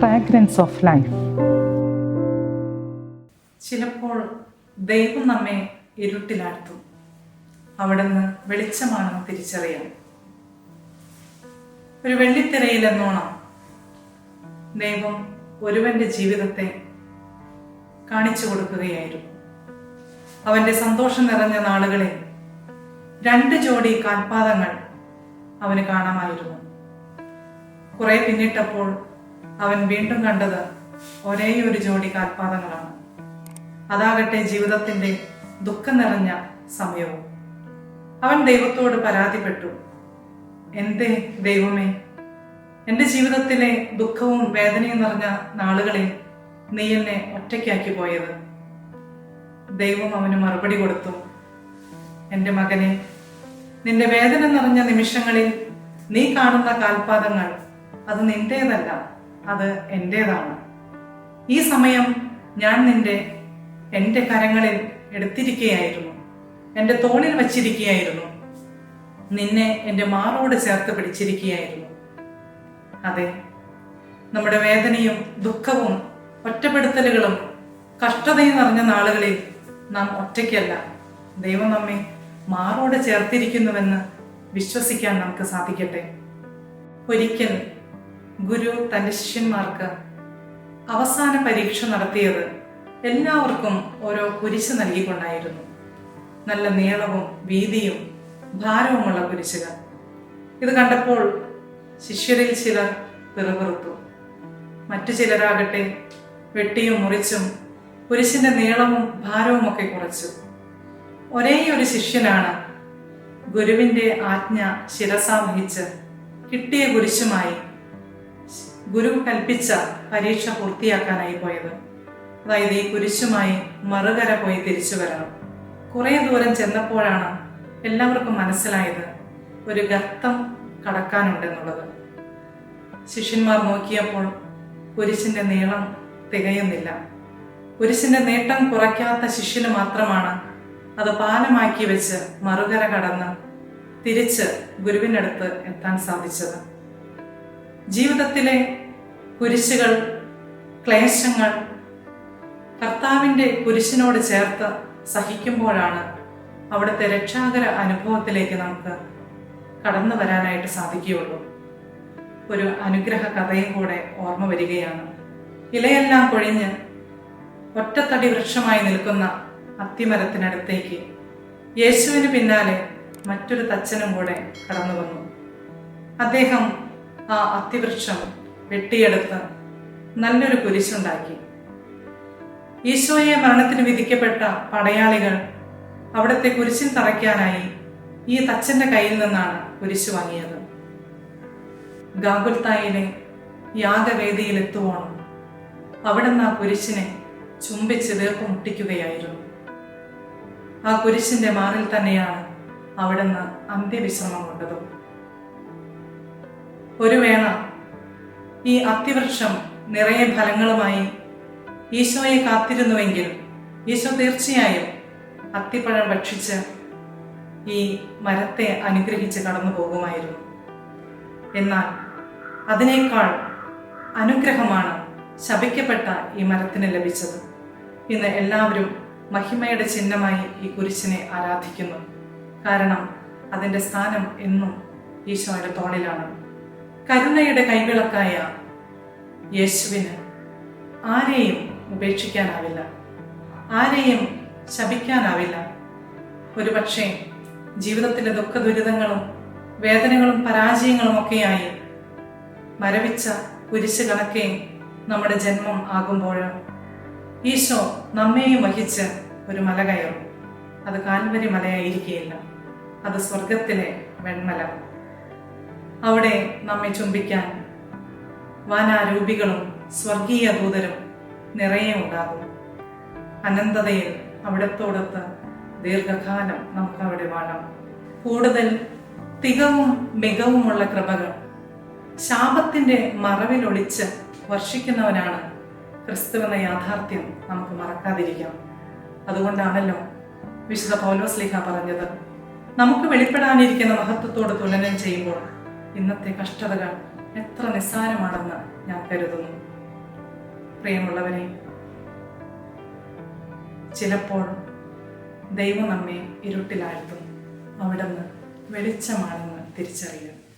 fragrance of life. ചിലപ്പോൾ ദൈവം നമ്മെ ഇരുട്ടിലാഴ്ത്തും. അവിടുന്ന് വെളിച്ചമാണെന്ന് തിരിച്ചറിയാം. ഒരു വെള്ളിത്തിരയിലെന്നോണം ദൈവം ഒരുവന്റെ ജീവിതത്തെ കാണിച്ചു കൊടുക്കുകയായിരുന്നു. അവന്റെ സന്തോഷം നിറഞ്ഞ നാളുകളിൽ 2 ജോഡി കാൽപാദങ്ങൾ അവന് കാണാമായിരുന്നു. കുറെ പിന്നിട്ടപ്പോൾ അവൻ വീണ്ടും കണ്ടത് ഒരേ ഒരു ജോഡി കാൽപാദങ്ങളാണ്. അതാകട്ടെ ജീവിതത്തിന്റെ ദുഃഖം നിറഞ്ഞ സമയവും. അവൻ ദൈവത്തോട് പരാതിപ്പെട്ടു, എന്തേ ദൈവമേ, എൻ്റെ ജീവിതത്തിലെ ദുഃഖവും വേദനയും നിറഞ്ഞ നാളുകളിൽ നീ എന്നെ ഒറ്റയ്ക്കാക്കി പോയത്? ദൈവം അവന് മറുപടി കൊടുത്തു, എൻ്റെ മകനെ, നിന്റെ വേദന നിറഞ്ഞ നിമിഷങ്ങളിൽ നീ കാണുന്ന കാൽപാദങ്ങൾ അത് നിന്റേതല്ല, അത് എന്റേതാണ്. ഈ സമയം ഞാൻ എൻ്റെ കരങ്ങളിൽ എടുത്തിരിക്കുകയായിരുന്നു, എൻ്റെ തോളിൽ വച്ചിരിക്കുകയായിരുന്നു, നിന്നെ എൻ്റെ മാറോട് ചേർത്ത് പിടിച്ചിരിക്കുകയായിരുന്നു. അതെ, നമ്മുടെ വേദനയും ദുഃഖവും ഒറ്റപ്പെടുത്തലുകളും കഷ്ടതയും നിറഞ്ഞ നാളുകളിൽ നാം ഒറ്റയ്ക്കല്ല. ദൈവം നമ്മെ മാറോട് ചേർത്തിരിക്കുന്നുവെന്ന് വിശ്വസിക്കാൻ നമുക്ക് സാധിക്കട്ടെ. ഒരിക്കൽ ഗുരു തൻ്റെ ശിഷ്യന്മാർക്ക് അവസാന പരീക്ഷ നടത്തിയത് എല്ലാവർക്കും ഓരോ കുരിശ് നൽകിക്കൊണ്ടായിരുന്നു. നല്ല നീളവും വീതിയും ഭാരവുമുള്ള കുരിശുകൾ. ഇത് കണ്ടപ്പോൾ ശിഷ്യരിൽ ചിലർ പിറുപിറുത്തു. മറ്റു ചിലരാകട്ടെ വെട്ടിയും മുറിച്ചും കുരിശിന്റെ നീളവും ഭാരവും ഒക്കെ കുറച്ചു. ഒരേ ഒരു ശിഷ്യനാണ് ഗുരുവിന്റെ ആജ്ഞ ശിരസാവഹിച്ച് കിട്ടിയ കുരിശുമായി ഗുരു കൽപ്പിച്ച പരീക്ഷ പൂർത്തിയാക്കാനായി പോയത്. അതായത് ഈ കുരിശുമായി മറുകര പോയി തിരിച്ചു വരണം. കുറെ ദൂരം ചെന്നപ്പോഴാണ് എല്ലാവർക്കും മനസ്സിലായത് ഒരു ഗർത്തം കടക്കാനുണ്ടെന്നുള്ളത്. ശിഷ്യന്മാർ നോക്കിയപ്പോൾ കുരിശിന്റെ നീളം തികയുന്നില്ല. കുരിശിന്റെ നീട്ടം കുറയ്ക്കാത്ത ശിഷ്യന് മാത്രമാണ് അത് പാലമാക്കി വെച്ച് മറുകര കടന്ന് തിരിച്ച് ഗുരുവിനടുത്ത് എത്താൻ സാധിച്ചത്. ജീവിതത്തിലെ കുരിശുകൾ, ക്ലേശങ്ങൾ കർത്താവിൻ്റെ കുരിശിനോട് ചേർത്ത് സഹിക്കുമ്പോഴാണ് അവിടുത്തെ രക്ഷാകര അനുഭവത്തിലേക്ക് നമുക്ക് കടന്നു വരാനായിട്ട് സാധിക്കുകയുള്ളൂ. ഒരു അനുഗ്രഹ കഥയും കൂടെ ഓർമ്മ വരികയാണ്. ഇലയെല്ലാം കൊഴിഞ്ഞ് ഒറ്റത്തടി വൃക്ഷമായി നിൽക്കുന്ന അത്തിമരത്തിനടുത്തേക്ക് യേശുവിന് പിന്നാലെ മറ്റൊരു തച്ചനും കൂടെ കടന്നു വന്നു. അദ്ദേഹം ആ അത്തിവൃക്ഷം വെട്ടിയെടുത്ത് നല്ലൊരു കുരിശുണ്ടാക്കി. ഈശോയെ മരണത്തിന് വിധിക്കപ്പെട്ട പടയാളികൾ അവിടുത്തെ കുരിശിൽ തറയ്ക്കാനായി ഈ തച്ചന്റെ കയ്യിൽ നിന്നാണ് കുരിശ് വാങ്ങിയത്. ഗാഗുൽത്തായിലെ യാഗവേദിയിലെത്തുവോണം അവിടുന്ന് ആ കുരിശിനെ ചുംബിച്ച് വീർപ്പ് മുട്ടിക്കുകയായിരുന്നു. ആ കുരിശിന്റെ മാറിൽ തന്നെയാണ് അവിടുന്ന് അന്ത്യവിശ്രമം കൊണ്ടതും. ഒരു വേള ഈ അത്തിവൃക്ഷം നിറയെ ഫലങ്ങളുമായി ഈശോയെ കാത്തിരുന്നുവെങ്കിൽ ഈശോ തീർച്ചയായും അത്തിപ്പഴം ഭക്ഷിച്ച് ഈ മരത്തെ അനുഗ്രഹിച്ച് കടന്നു പോകുമായിരുന്നു. എന്നാൽ അതിനേക്കാൾ അനുഗ്രഹമാണ് ശപിക്കപ്പെട്ട ഈ മരത്തിന് ലഭിച്ചത്. ഇന്ന് എല്ലാവരും മഹിമയുടെ ചിഹ്നമായി ഈ കുരിശിനെ ആരാധിക്കുന്നു. കാരണം അതിൻ്റെ സ്ഥാനം എന്നും ഈശോയുടെ തോളിലാണ്. കരുണയുടെ കൈവിളക്കായ യേശുവിന് ആരെയും ഉപേക്ഷിക്കാനാവില്ല, ആരെയും ശപിക്കാനാവില്ല. ഒരുപക്ഷെ ജീവിതത്തിലെ ദുഃഖ ദുരിതങ്ങളും വേദനകളും പരാജയങ്ങളും ഒക്കെയായി മരവിച്ച കുരിശ് കണക്കെ നമ്മുടെ ജന്മം ആകുമ്പോൾ ഈശോ നമ്മെയും വഹിച്ച് ഒരു മല കയറും. അത് കാൽവരി മലയായിരിക്കുകയില്ല, അത് സ്വർഗത്തിലെ വെൺമല. അവിടെ നമ്മെ ചുംബിക്കാൻ വാനാരൂപികളും സ്വർഗീയ ദൂതരും നിറയെ ഉണ്ടാകും. അനന്തതയിൽ അവിടത്തോടൊത്ത് ദീർഘകാലം നമുക്ക് അവിടെ വാഴാം. കൂടുതൽ തികവും മികവുമുള്ള കൃപകൾ ശാപത്തിന്റെ മറവിലൊളിച്ച് വർഷിക്കുന്നവനാണ് ക്രിസ്തു എന്ന യാഥാർത്ഥ്യം നമുക്ക് മറക്കാതിരിക്കാം. അതുകൊണ്ടാണല്ലോ വിശുദ്ധ പൗലോസ് ശ്ലീഹ പറഞ്ഞത്, നമുക്ക് വെളിപ്പെടാനിരിക്കുന്ന മഹത്വത്തോട് തുലനം ചെയ്യുമ്പോൾ ഇന്നത്തെ കഷ്ടതകൾ എത്ര നിസ്സാരമാണെന്ന് ഞാൻ കരുതുന്നു. പ്രിയമുള്ളവരെ, ചിലപ്പോൾ ദൈവം നമ്മെ ഇരുട്ടിലാഴ്ത്തും. അവിടുന്ന് വെളിച്ചമാണെന്ന് തിരിച്ചറിയുക.